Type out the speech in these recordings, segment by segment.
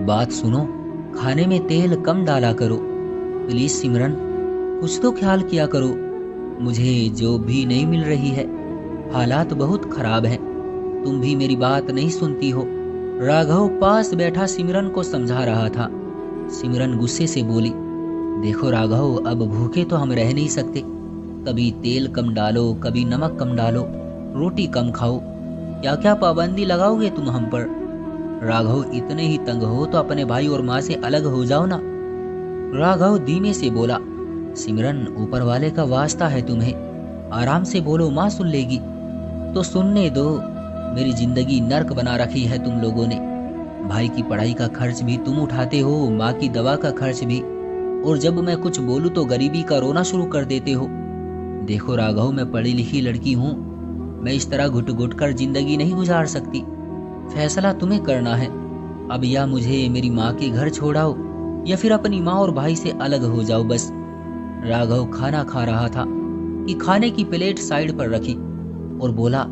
बात सुनो, खाने में तेल कम डाला करो। प्लीज सिमरन, कुछ तो ख्याल किया करो। मुझे जॉब भी नहीं मिल रही है, हालात बहुत खराब हैं। तुम भी मेरी बात नहीं सुनती हो। राघव पास बैठा सिमरन को समझा रहा था। सिमरन गुस्से से बोली, देखो राघव, अब भूखे तो हम रह नहीं सकते। कभी तेल कम डालो, कभी नमक कम डालो, रोटी कम खाओ। क्या क्या पाबंदी लगाओगे तुम हम पर? राघव, इतने ही तंग हो तो अपने भाई और माँ से अलग हो जाओ ना। राघव धीमे से बोला, सिमरन, ऊपर वाले का वास्ता है तुम्हें, आराम से बोलो, माँ सुन लेगी। तो सुनने दो। मेरी जिंदगी नर्क बना रखी है तुम लोगों ने। भाई की पढ़ाई का खर्च भी तुम उठाते हो, माँ की दवा का खर्च भी, और जब मैं कुछ बोलूं तो गरीबी का रोना शुरू कर देते हो। देखो राघव, मैं पढ़ी लिखी लड़की हूँ, मैं इस तरह घुट घुट कर जिंदगी नहीं गुजार सकती। फैसला तुम्हें करना है। अब या मुझे मेरी माँ के घर छोड़ाओ या फिर अपनी माँ और भाई से अलग हो जाओ बस। राघव खाना खा रहा था कि खाने की प्लेट साइड पर रखी और बोला,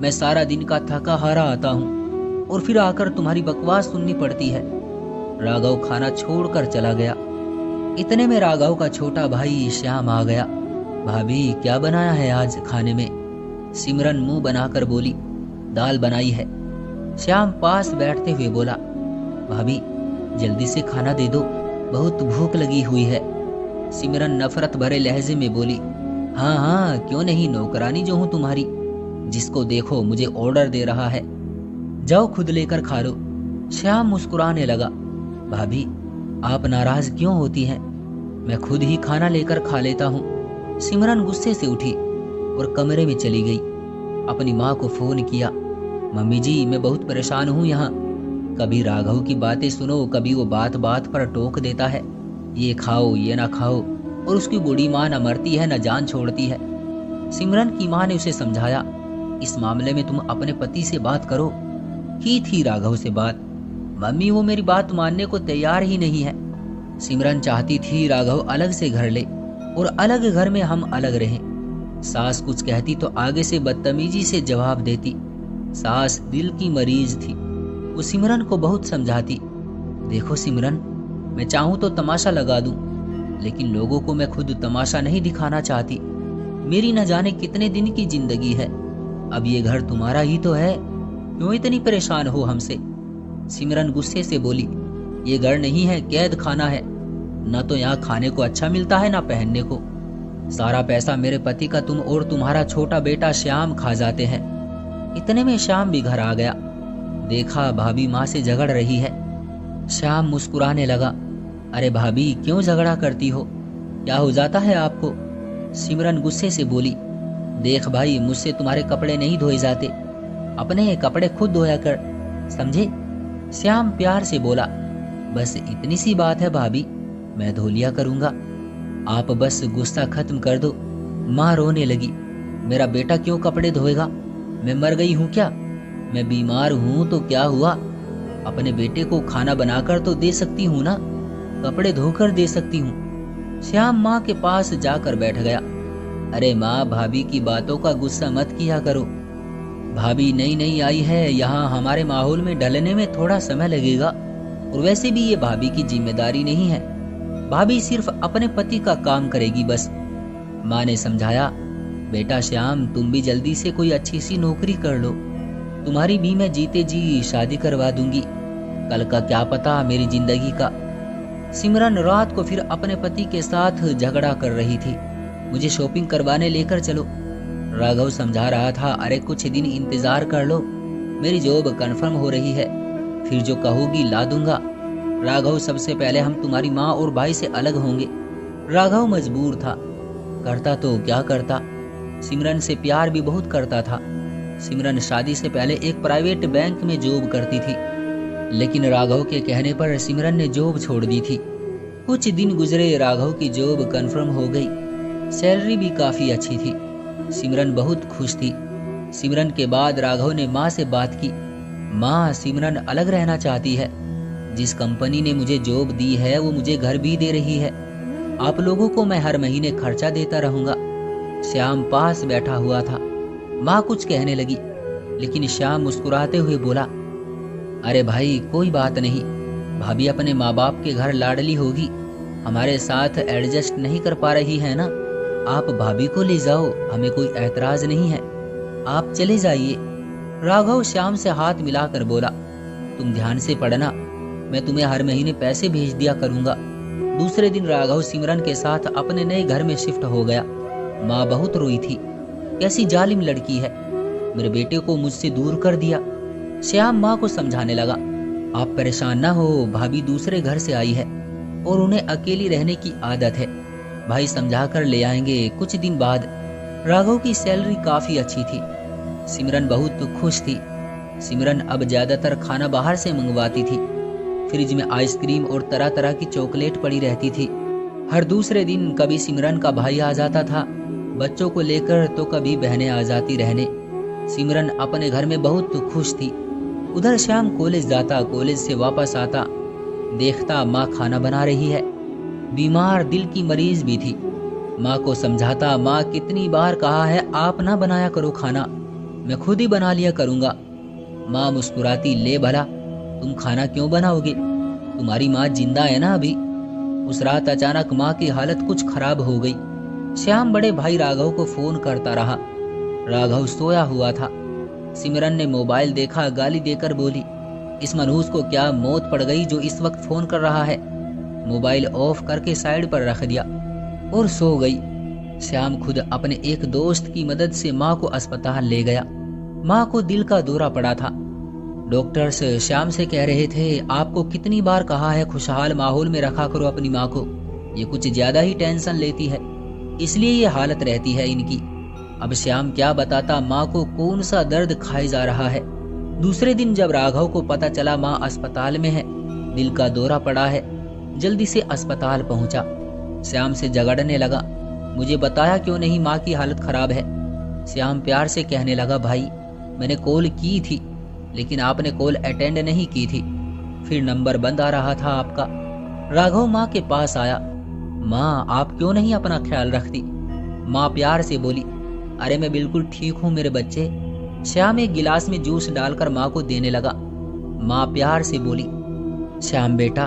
मैं सारा दिन का थका हारा आता हूँ और फिर आकर तुम्हारी बकवास सुननी पड़ती है। राघव खाना छोड़कर चला गया। इतने में राघव का छोटा भाई श्याम आ गया। भाभी, क्या बनाया है आज खाने में? सिमरन मुंह बनाकर बोली, दाल बनाई है। श्याम पास बैठते हुए बोला, भाभी जल्दी से खाना दे दो, बहुत भूख लगी हुई है। सिमरन नफरत भरे लहजे में बोली, हाँ हाँ, क्यों नहीं, नौकरानी जो हूं तुम्हारी, जिसको देखो मुझे ऑर्डर दे रहा है। जाओ खुद लेकर खा लो। श्याम मुस्कुराने लगा, भाभी आप नाराज क्यों होती हैं? मैं खुद ही खाना लेकर खा लेता हूँ। सिमरन गुस्से से उठी और कमरे में चली गई। अपनी माँ को फोन किया, मम्मी जी मैं बहुत परेशान हूँ यहाँ। कभी राघव की बातें सुनो, कभी वो बात बात पर टोक देता है, ये खाओ ये ना खाओ, और उसकी बूढ़ी माँ न मरती है न जान छोड़ती है। सिमरन की माँ ने उसे समझाया, इस मामले में तुम अपने पति से बात करो। की थी राघव से बात, मम्मी वो मेरी बात मानने को तैयार ही नहीं है। सिमरन चाहती थी राघव अलग से घर ले और अलग घर में हम अलग रहें। सास कुछ कहती तो आगे से बदतमीजी से जवाब देती। सास दिल की मरीज थी, वो सिमरन को बहुत समझाती। देखो सिमरन, मैं चाहूं तो तमाशा लगा दूं, लेकिन लोगों को मैं खुद तमाशा नहीं दिखाना चाहती। मेरी न जाने कितने दिन की जिंदगी है, अब ये घर तुम्हारा ही तो है, क्यों इतनी परेशान हो हमसे? सिमरन गुस्से से बोली, ये घर नहीं है, कैद खाना है। न तो यहाँ खाने को अच्छा मिलता है ना पहनने को। सारा पैसा मेरे पति का तुम और तुम्हारा छोटा बेटा श्याम खा जाते हैं। इतने में श्याम भी घर आ गया। देखा भाभी माँ से झगड़ रही है। श्याम मुस्कुराने लगा, अरे भाभी क्यों झगड़ा करती हो, क्या हो जाता है आपको? सिमरन गुस्से से बोली, देख भाई, मुझसे तुम्हारे कपड़े नहीं धोए जाते, अपने कपड़े खुद धोया कर, समझे? श्याम प्यार से बोला, बस इतनी सी बात है भाभी, मैं धो लिया करूंगा, आप बस गुस्सा खत्म कर दो। माँ रोने लगी, मेरा बेटा क्यों कपड़े धोएगा? मैं मर गई हूँ क्या? मैं बीमार हूँ तो क्या हुआ? अपने बेटे को खाना बनाकर तो दे सकती हूँ ना, कपड़े धोकर दे सकती हूँ। श्याम माँ के पास जाकर बैठ गया। अरे माँ, भाभी की बातों का गुस्सा मत किया करो। भाभी नई नई आई है, यहाँ हमारे माहौल में ढलने में थोड़ा समय लगेगा, और वैसे भी ये भाभी की जिम्मेदारी नहीं है, भाभी सिर्फ अपने पति का काम करेगी बस। माँ ने समझाया, बेटा श्याम, तुम भी जल्दी से कोई अच्छी सी नौकरी कर लो, तुम्हारी भी मैं जीते जी शादी करवा दूंगी, कल का क्या पता मेरी जिंदगी का। सिमरन रात को फिर अपने पति के साथ झगड़ा कर रही थी, मुझे शॉपिंग करवाने लेकर चलो। राघव समझा रहा था, अरे कुछ दिन इंतजार कर लो, मेरी जॉब कंफर्म हो रही है, फिर जो कहोगी ला दूंगा। राघव, सबसे पहले हम तुम्हारी माँ और भाई से अलग होंगे। राघव मजबूर था, करता तो क्या करता, सिमरन से प्यार भी बहुत करता था। सिमरन शादी से पहले एक प्राइवेट बैंक में जॉब करती थी, लेकिन राघव के कहने पर सिमरन ने जॉब छोड़ दी थी। कुछ दिन गुजरे, राघव की जॉब कंफर्म हो गई, सैलरी भी काफी अच्छी थी। सिमरन बहुत खुश थी। सिमरन के बाद राघव ने माँ से बात की, माँ, सिमरन अलग रहना चाहती है, जिस कंपनी ने मुझे जॉब दी है वो मुझे घर भी दे रही है, आप लोगों को मैं हर महीने खर्चा देता रहूंगा। श्याम पास बैठा हुआ था। माँ कुछ कहने लगी, लेकिन श्याम मुस्कुराते हुए बोला, अरे भाई कोई बात नहीं, भाभी अपने माँ बाप के घर लाडली होगी, हमारे साथ एडजस्ट नहीं कर पा रही है ना। आप भाभी को ले जाओ, हमें कोई ऐतराज नहीं है, आप चले जाइए। राघव श्याम से हाथ मिलाकर बोला, तुम ध्यान से पढ़ना, मैं तुम्हें हर महीने पैसे भेज दिया करूंगा। दूसरे दिन राघव सिमरन के साथ अपने नए घर में शिफ्ट हो गया। माँ बहुत रोई थी, कैसी जालिम लड़की है, मेरे बेटे को मुझसे दूर कर दिया। श्याम माँ को समझाने लगा, आप परेशान ना हो, भाभी दूसरे घर से आई है और उन्हें अकेली रहने की आदत है, भाई समझा कर ले आएंगे। कुछ दिन बाद राघव की सैलरी काफी अच्छी थी। सिमरन बहुत खुश थी। सिमरन अब ज्यादातर खाना बाहर से मंगवाती थी। फ्रिज में आइसक्रीम और तरह तरह की चॉकलेट पड़ी रहती थी। हर दूसरे दिन कभी सिमरन का भाई आ जाता था, बच्चों को लेकर, तो कभी बहनें आ जाती रहने। सिमरन अपने घर में बहुत खुश थी। उधर श्याम कॉलेज जाता, कॉलेज से वापस आता, देखता माँ खाना बना रही है। बीमार दिल की मरीज भी थी। माँ को समझाता, माँ कितनी बार कहा है आप ना बनाया करो खाना, मैं खुद ही बना लिया करूँगा। माँ मुस्कुराती, ले भला तुम खाना क्यों बनाओगे, तुम्हारी माँ जिंदा है ना अभी। उस रात अचानक माँ की हालत कुछ खराब हो गई। श्याम बड़े भाई राघव को फोन करता रहा। राघव सोया हुआ था। सिमरन ने मोबाइल देखा, गाली देकर बोली, इस मनहूस को क्या मौत पड़ गई जो इस वक्त फोन कर रहा है। मोबाइल ऑफ करके साइड पर रख दिया और सो गई। श्याम खुद अपने एक दोस्त की मदद से माँ को अस्पताल ले गया। माँ को दिल का दौरा पड़ा था। डॉक्टर्स श्याम से कह रहे थे, आपको कितनी बार कहा है खुशहाल माहौल में रखा करो अपनी माँ को, ये कुछ ज्यादा ही टेंशन लेती है, इसलिए ये हालत रहती है इनकी। अब श्याम क्या बताता माँ को कौन सा दर्द खाए जा रहा है। दूसरे दिन जब राघव को पता चला माँ अस्पताल में है, दिल का दौरा पड़ा है, जल्दी से अस्पताल पहुंचा। श्याम से झगड़ने लगा, मुझे बताया क्यों नहीं माँ की हालत खराब है। श्याम प्यार से कहने लगा, भाई मैंने कॉल की थी लेकिन आपने कॉल अटेंड नहीं की थी, फिर नंबर बंद आ रहा था आपका। राघव माँ के पास आया, माँ आप क्यों नहीं अपना ख्याल रखती। माँ प्यार से बोली, अरे मैं बिल्कुल ठीक हूँ मेरे बच्चे। श्याम एक गिलास में जूस डालकर माँ को देने लगा। माँ प्यार से बोली, श्याम बेटा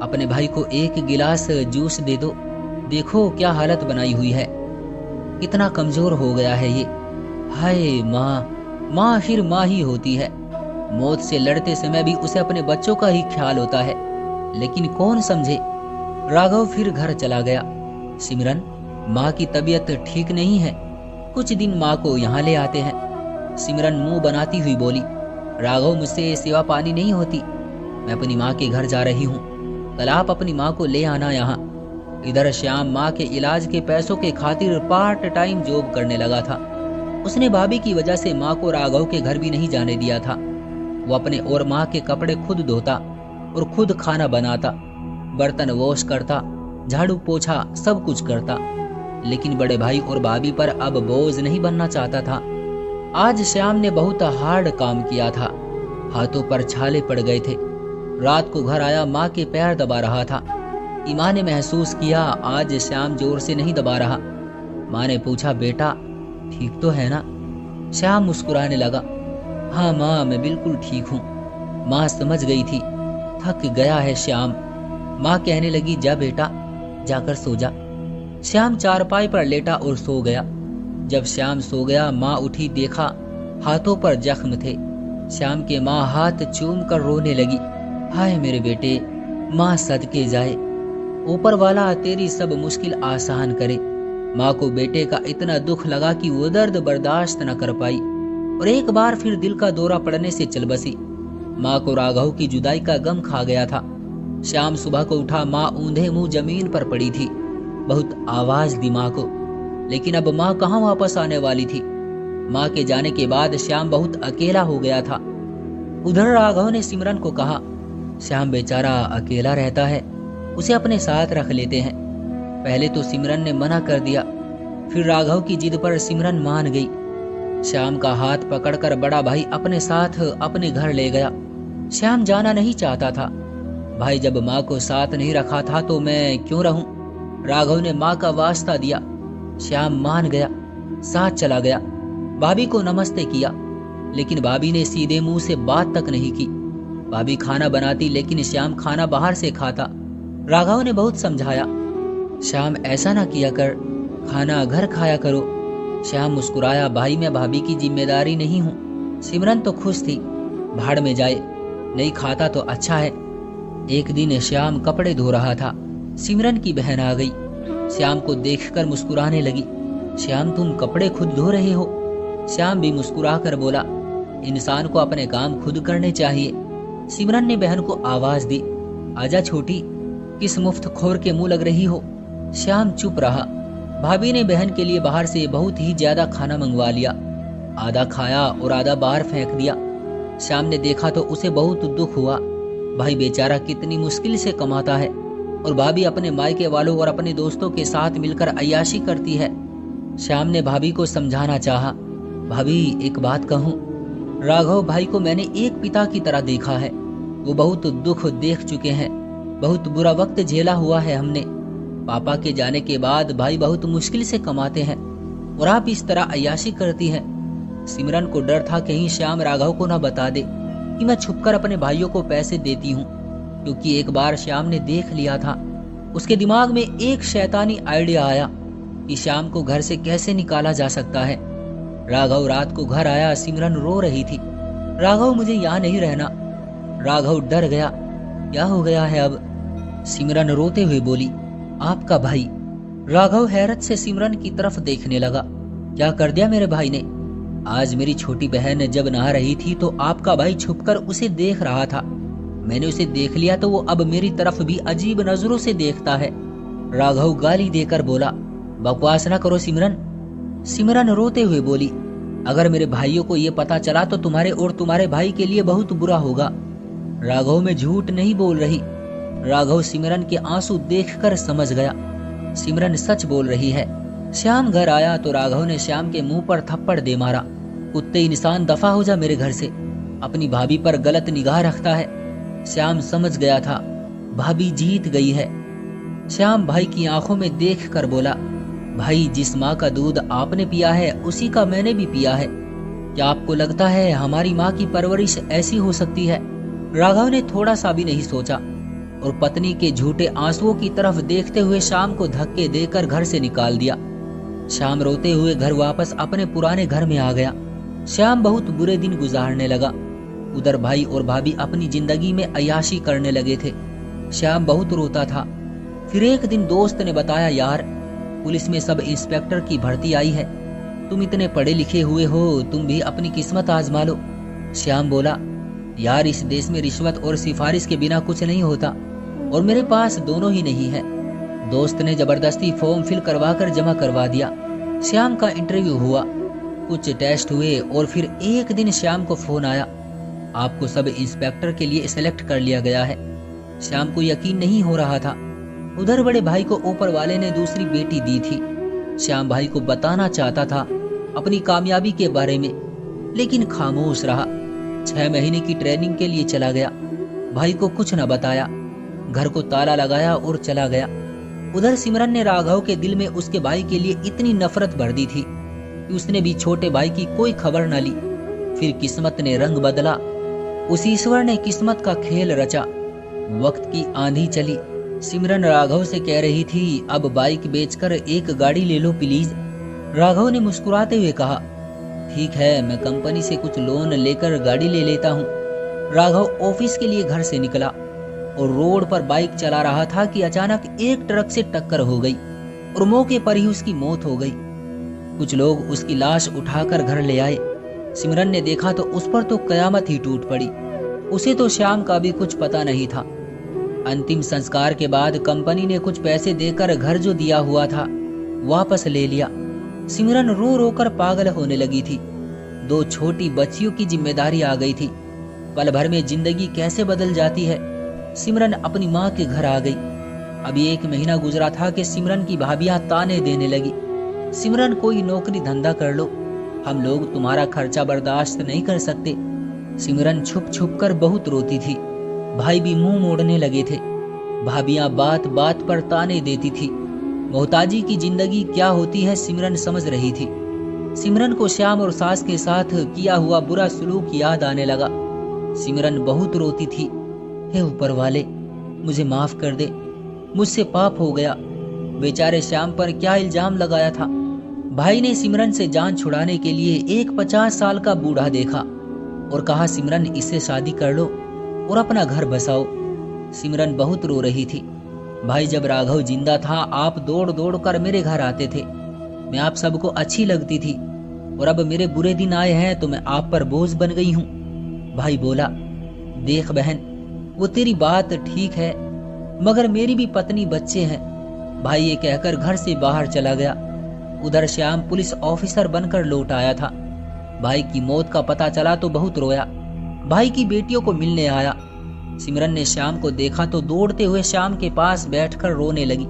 अपने भाई को एक गिलास जूस दे दो, देखो क्या हालत बनाई हुई है, कितना कमजोर हो गया है ये। हाय माँ, माँ आखिर माँ ही होती है। मौत से लड़ते समय भी उसे अपने बच्चों का ही ख्याल होता है, लेकिन कौन समझे। राघव फिर घर चला गया। सिमरन, माँ की तबीयत ठीक नहीं है, कुछ दिन माँ को यहाँ ले आते हैं। सिमरन मुंह बनाती हुई बोली, राघव मुझसे सेवा पानी नहीं होती, मैं अपनी माँ के घर जा रही हूँ, कल आप अपनी माँ को ले आना यहाँ। इधर श्याम माँ के इलाज के पैसों के खातिर पार्ट टाइम जॉब करने लगा था। उसने भाभी की वजह से माँ को राघव के घर भी नहीं जाने दिया था। वो अपने और माँ के कपड़े खुद धोता और खुद खाना बनाता, बर्तन वॉश करता, झाड़ू पोछा सब कुछ करता, लेकिन बड़े भाई और भाभी पर अब बोझ नहीं बनना चाहता था। आज श्याम ने बहुत हार्ड काम किया था, हाथों पर छाले पड़ गए थे। रात को घर आया, माँ के पैर दबा रहा था। ईमान ने महसूस किया आज श्याम जोर से नहीं दबा रहा। माँ ने पूछा, बेटा ठीक तो है ना। श्याम मुस्कुराने लगा, हाँ माँ मैं बिल्कुल ठीक हूँ। माँ समझ गई थी, थक गया है श्याम। माँ कहने लगी, जा बेटा जाकर सो जा। श्याम चारपाई पर लेटा और सो गया। जब श्याम सो गया, माँ उठी, देखा हाथों पर जख्म थे। श्याम के माँ हाथ चूम कर रोने लगी, हाय मेरे बेटे, माँ सदके जाए, ऊपर वाला तेरी सब मुश्किल आसान करे। माँ को बेटे का इतना दुख लगा कि वो दर्द बर्दाश्त न कर पाई और एक बार फिर दिल का दौरा पड़ने से चल बसी। माँ को राघव की जुदाई का गम खा गया था। श्याम सुबह को उठा, माँ ऊंधे मुंह जमीन पर पड़ी थी। बहुत आवाज दी माँ को, लेकिन अब माँ कहाँ वापस आने वाली थी। माँ के जाने के बाद श्याम बहुत अकेला हो गया था। उधर राघव ने सिमरन को कहा, श्याम बेचारा अकेला रहता है, उसे अपने साथ रख लेते हैं। पहले तो सिमरन ने मना कर दिया, फिर राघव की जिद पर सिमरन मान गई। श्याम का हाथ पकड़कर बड़ा भाई अपने साथ अपने घर ले गया। श्याम जाना नहीं चाहता था। भाई जब माँ को साथ नहीं रखा था तो मैं क्यों रहूं। राघव ने माँ का वास्ता दिया। श्याम मान गया, साथ चला गया। भाभी को नमस्ते किया, लेकिन भाभी ने सीधे मुंह से बात तक नहीं की। भाभी खाना बनाती लेकिन श्याम खाना बाहर से खाता। राघव ने बहुत समझाया, श्याम ऐसा ना किया कर, खाना घर खाया करो। श्याम मुस्कुराया, भाई मैं भाभी की जिम्मेदारी नहीं हूँ। सिमरन तो खुश थी, भाड़ में जाए, नहीं खाता तो अच्छा है। एक दिन श्याम कपड़े धो रहा था, सिमरन की बहन आ गई। श्याम को देखकर मुस्कुराने लगी। श्याम तुम कपड़े खुद धो रहे हो? श्याम भी मुस्कुराकर बोला, इंसान को अपने काम खुद करने चाहिए। सिमरन ने बहन को आवाज दी, आजा छोटी, किस मुफ्तखोर के मुंह लग रही हो। श्याम चुप रहा। भाभी ने बहन के लिए बाहर से बहुत ही ज्यादा खाना मंगवा लिया। आधा खाया और आधा बाहर फेंक दिया। श्याम ने देखा तो उसे बहुत दुख हुआ। भाई बेचारा कितनी मुश्किल से कमाता है और भाभी अपने मायके वालों और अपने दोस्तों के साथ मिलकर अय्याशी करती है। श्याम ने भाभी को समझाना चाहा, भाभी एक बात कहूँ, राघव भाई को मैंने एक पिता की तरह देखा है। वो बहुत दुख देख चुके हैं, बहुत बुरा वक्त झेला हुआ है हमने। पापा के जाने के बाद भाई बहुत मुश्किल से कमाते हैं और आप इस तरह अय्याशी करती हैं। सिमरन को डर था कहीं श्याम राघव को न बता दे कि मैं छुपकर अपने भाइयों को पैसे देती हूँ, क्योंकि एक बार श्याम ने देख लिया था। उसके दिमाग में एक शैतानी आइडिया आया कि श्याम को घर से कैसे निकाला जा सकता है। राघव रात को घर आया, सिमरन रो रही थी, राघव मुझे यहाँ नहीं रहना। राघव डर गया, क्या हो गया है अब? सिमरन रोते हुए बोली, आपका भाई। राघव हैरत से सिमरन की तरफ देखने लगा, क्या कर दिया मेरे भाई ने? आज मेरी छोटी बहन जब नहा रही थी तो आपका भाई छुपकर उसे देख रहा था। मैंने उसे देख लिया तो वो अब मेरी तरफ भी अजीब नजरों से देखता है। राघव गाली देकर बोला, बकवास ना करो सिमरन। सिमरन रोते हुए बोली, अगर मेरे भाइयों को ये पता चला तो तुम्हारे और तुम्हारे भाई के लिए बहुत बुरा होगा। राघव में झूठ नहीं बोल रही। राघव सिमरन के आंसू देखकर समझ गया, सिमरन सच बोल रही है। श्याम घर आया तो राघव ने श्याम के मुंह पर थप्पड़ दे मारा, कुत्ते इंसान दफा हो जा मेरे घर से, अपनी भाभी पर गलत निगाह रखता है। श्याम समझ गया था भाभी जीत गई है। श्याम भाई की आंखों में देख कर बोला, भाई जिस माँ का दूध आपने पिया है उसी का मैंने भी पिया है। क्या आपको लगता है हमारी माँ की परवरिश ऐसी हो सकती है? राघव ने थोड़ा सा भी नहीं सोचा और पत्नी के झूठे आंसुओं की तरफ देखते हुए श्याम को धक्के देकर घर से निकाल दिया। श्याम रोते हुए घर वापस अपने पुराने घर में आ गया। श्याम बहुत बुरे दिन गुजारने लगा। उधर भाई और भाभी अपनी जिंदगी में अय्याशी करने लगे थे। श्याम बहुत रोता था। फिर एक दिन दोस्त ने बताया, यार पुलिस में सब इंस्पेक्टर की भर्ती आई है, तुम इतने पढ़े लिखे हुए हो, तुम भी अपनी किस्मत आजमा लो। श्याम बोला, यार इस देश में रिश्वत और सिफारिश के बिना कुछ नहीं होता और मेरे पास दोनों ही नहीं है। दोस्त ने जबरदस्ती फॉर्म फिल करवाकर जमा करवा दिया। श्याम का इंटरव्यू हुआ, कुछ टेस्ट हुए और फिर एक दिन श्याम को फोन आया, आपको सब इंस्पेक्टर के लिए सेलेक्ट कर लिया गया है। श्याम को यकीन नहीं हो रहा था। उधर बड़े भाई को ऊपर वाले ने दूसरी बेटी दी थी। श्याम भाई को बताना चाहता था अपनी कामयाबी के बारे में, लेकिन खामोश रहा। 6 महीने की ट्रेनिंग के लिए चला गया, भाई को कुछ न बताया, घर को ताला लगाया और चला गया। उधर सिमरन ने राघव के दिल में उसके भाई के लिए इतनी नफरत भर दी थी कि उसने भी छोटे भाई की कोई खबर न ली। फिर किस्मत ने रंग बदला, उस ईश्वर ने किस्मत का खेल रचा। वक्त की आंधी चली। सिमरन राघव से कह रही थी, अब बाइक बेचकर एक गाड़ी ले लो प्लीज। राघव ने मुस्कुराते हुए कहा, ठीक है, मैं कंपनी से कुछ लोन लेकर गाड़ी ले लेता हूँ। राघव ऑफिस के लिए घर से निकला और रोड पर बाइक चला रहा था कि अचानक एक ट्रक से टक्कर हो गई और मौके पर ही उसकी मौत हो गई। कुछ लोग उसकी लाश उठाकर घर ले आए। सिमरन ने देखा तो उस पर तो कयामत ही टूट पड़ी। उसे तो श्याम का भी कुछ पता नहीं था। अंतिम संस्कार के बाद कंपनी ने कुछ पैसे देकर घर जो दिया हुआ था वापस ले लिया। सिमरन रो रो कर पागल होने लगी थी। 2 छोटी बच्चियों की जिम्मेदारी आ गई थी। पल भर में जिंदगी कैसे बदल जाती है। सिमरन अपनी माँ के घर आ गई। अभी 1 महीना गुजरा था कि सिमरन की भाभियां ताने देने लगी, सिमरन कोई नौकरी धंधा कर लो, हम लोग तुम्हारा खर्चा बर्दाश्त नहीं कर सकते। सिमरन छुप छुप कर बहुत रोती थी। भाई भी मुंह मोड़ने लगे थे। भाभियां बात बात पर ताने देती थी। मोहताजी की जिंदगी क्या होती है सिमरन समझ रही थी। सिमरन को श्याम और सास के साथ किया हुआ बुरा सलूक याद आने लगा। सिमरन बहुत रोती थी। हे ऊपर वाले, मुझे माफ कर दे, मुझसे पाप हो गया। बेचारे श्याम पर क्या इल्जाम लगाया था। भाई ने सिमरन से जान छुड़ाने के लिए एक 50 साल का बूढ़ा देखा और कहा, सिमरन इससे शादी कर लो और अपना घर बसाओ। सिमरन बहुत रो रही थी। भाई जब राघव जिंदा था आप दौड़ दौड़ कर मेरे घर आते थे, मैं आप सबको अच्छी लगती थी, और अब मेरे बुरे दिन आए हैं तो मैं आप पर बोझ बन गई हूँ। भाई बोला, देख बहन, वो तेरी बात ठीक है, मगर मेरी भी पत्नी बच्चे हैं। भाई ये कहकर घर से बाहर चला गया। उधर श्याम पुलिस ऑफिसर बनकर लौट आया था। भाई की मौत का पता चला तो बहुत रोया। भाई की बेटियों को मिलने आया। सिमरन ने श्याम को देखा तो दौड़ते हुए श्याम के पास बैठकर रोने लगी।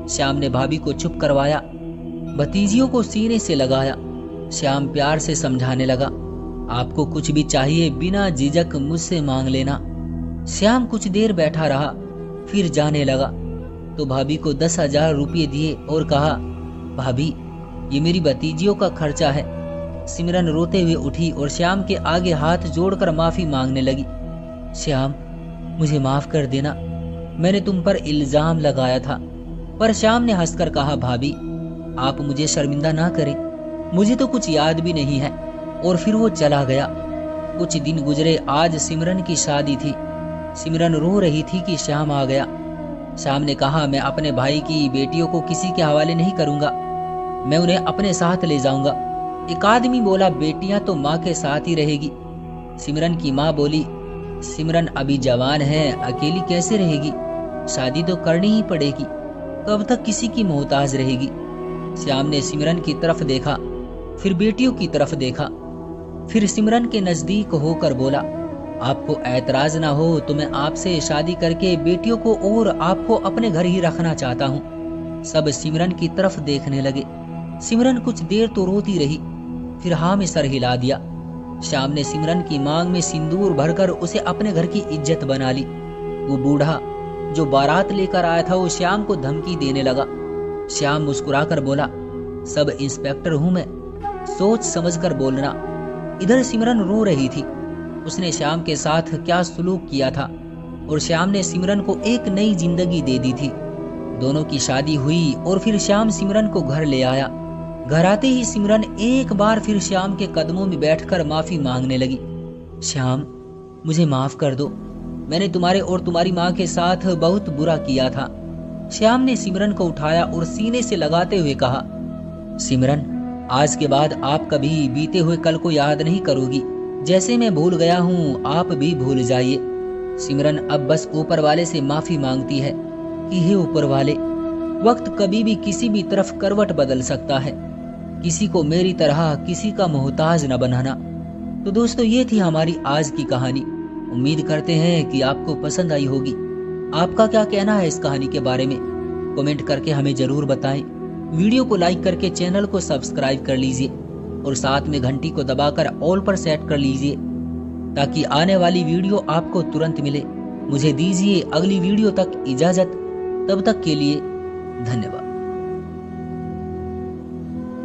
श्याम ने भाभी को चुप करवाया, भतीजियों को सीने से लगाया। श्याम प्यार से समझाने लगा, आपको कुछ भी चाहिए बिना झिझक मुझसे मांग लेना। श्याम कुछ देर बैठा रहा, फिर जाने लगा तो भाभी को 10,000 रुपये दिए और कहा, भाभी ये मेरी भतीजियों का खर्चा है। सिमरन रोते हुए उठी और श्याम के आगे हाथ जोड़कर माफी मांगने लगी। श्याम, मुझे माफ कर देना, मैंने तुम पर इल्जाम लगाया था। पर श्याम ने हंसकर कहा, भाभी आप मुझे शर्मिंदा ना करें, मुझे तो कुछ याद भी नहीं है। और फिर वो चला गया। कुछ दिन गुजरे, आज सिमरन की शादी थी। सिमरन रो रही थी कि श्याम आ गया। श्याम ने कहा, मैं अपने भाई की बेटियों को किसी के हवाले नहीं करूंगा, मैं उन्हें अपने साथ ले जाऊंगा। एक आदमी बोला, बेटियां तो माँ के साथ ही रहेगी। सिमरन की माँ बोली, सिमरन अभी जवान है, अकेली कैसे रहेगी, शादी तो करनी ही पड़ेगी, कब तक किसी की मोहताज रहेगी। श्याम ने सिमरन की तरफ देखा, फिर बेटियों की तरफ देखा, फिर सिमरन के नजदीक होकर बोला, आपको ऐतराज ना हो तो मैं आपसे शादी करके बेटियों को और आपको अपने घर ही रखना चाहता हूँ। सब सिमरन की तरफ देखने लगे। सिमरन कुछ देर तो रोती रही, फिर हाँ में सर हिला दिया। श्याम ने सिमरन की मांग में सिंदूर भरकर उसे अपने घर की इज्जत बना ली। वो बूढ़ा जो बारात लेकर आया था वो श्याम को धमकी देने लगा। श्याम मुस्कुराकर बोला, सब इंस्पेक्टर हूं मैं, सोच समझकर बोलना। इधर सिमरन रो रही थी। उसने श्याम के साथ क्या सलूक किया था और श्याम ने सिमरन को एक नई जिंदगी दे दी थी। दोनों की शादी हुई और फिर श्याम सिमरन को घर ले आया। घर आते ही सिमरन एक बार फिर श्याम के कदमों में बैठकर माफी मांगने लगी। श्याम, मुझे माफ कर दो, मैंने तुम्हारे और तुम्हारी माँ के साथ बहुत बुरा किया था। श्याम ने सिमरन को उठाया और सीने से लगाते हुए कहा, सिमरन, आज के बाद आप कभी बीते हुए कल को याद नहीं करोगी। जैसे मैं भूल गया हूँ आप भी भूल जाइए। सिमरन अब बस ऊपर वाले से माफी मांगती है कि हे ऊपर वाले, वक्त कभी भी किसी भी तरफ करवट बदल सकता है, किसी को मेरी तरह किसी का मोहताज न बनाना। तो दोस्तों, ये थी हमारी आज की कहानी। उम्मीद करते हैं कि आपको पसंद आई होगी। आपका क्या कहना है इस कहानी के बारे में, कमेंट करके हमें जरूर बताएं। वीडियो को लाइक करके चैनल को सब्सक्राइब कर लीजिए और साथ में घंटी को दबाकर ऑल पर सेट कर लीजिए ताकि आने वाली वीडियो आपको तुरंत मिले। मुझे दीजिए अगली वीडियो तक इजाजत, तब तक के लिए धन्यवाद।